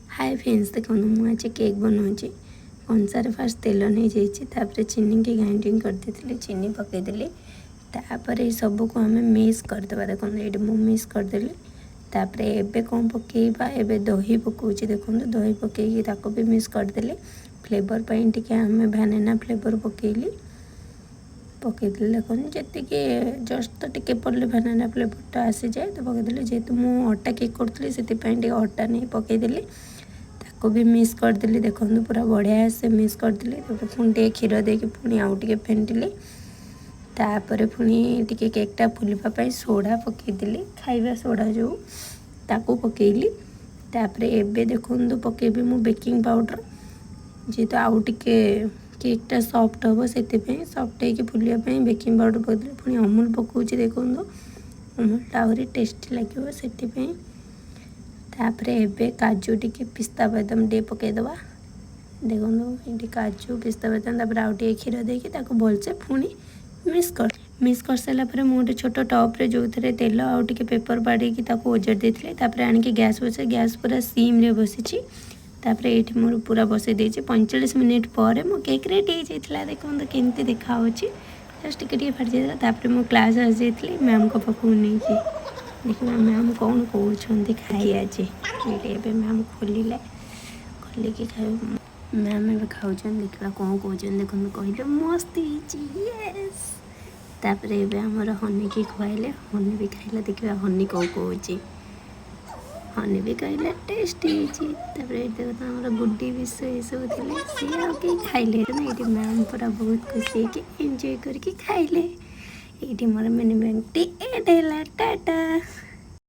Hi friends देखो मुझे cake बनाऊँगी कंसार फास्ट तेल नहीं जाइए चीनी की ग्राइंडिंग कर देती चीनी पकईदेली तापर सब को आम मिक्स करदे देखो ये मिक्स करदेली तापर एबे कौन पकेबा एबे दही पकाउची देखो दही पकईकी ताको भी मिक्स करदेली फ्लेवर पाई टिके आम भानिना फ्लेवर पकईली पकईदेली देखो जी जस्ट तो टिके पड़े भानिना फ्लेवरटा आसी जाए तो पकईदेली जेहेतु मुझे अटा केक करी से अटा नहीं पकईदेली को भी मिक्स करदेली देखो पूरा बढ़िया से मिक्स करदेली पुणी टे क्षीर देके पुणी आउ टे फेंटिली तापर पुणी टिके केकटा फुलवाई सोडा पकईदेली खाଇବା सोडा जो ताको पकईली तापर एबे देखो पकेबी मु बेकिंग पाउडर जेहेतु आउ टिके केकटा सॉफ्ट हम से सॉफ्ट हो फुलवाई बेकिंग पाउडर पकईदेली पुणी अमूल पकाउची देखो अमूलटा आहरी टेस्टी लगे से तापर एबे काजू टिके पिस्ता बादाम टे पकईदबा देखो ये काजू पिस्ता बादाम तापर आउ टे क्षीर देके भलसे पुणी मिक्स कर सारापर मुझे छोट टप्रे जो थे तेल आउ टे पेपर बाड़ी ओजार देती आनिक गैस बसे गैस पूरा सीम रे बसी तापर ये मोर पूरा बसई देती 45 मिनिट पर मो केक रेडी हो जाता देखो केमती देखा जस्ट टिके फाटी जाता मो क्लास आसी जाती मैम को पाखु नहीं देखिए मैम कौन कहते खाई आज ये मैम खोलिले खोलिकी खाए मैम ए खाऊँ देखा कौन कहते देखो कहले मस्त येस तापर एमर हनी की खुआले हनी भी खाइला देखा हनी कौन कहूँ हनी भी कहले टेस्ट देखो आम गुड्डी विषय ये सब थे सी आगे खाइले ये मैम पूरा बहुत खुशी है एंजॉय करके खाइले ये मोर मिनी बैंक टी टाटा।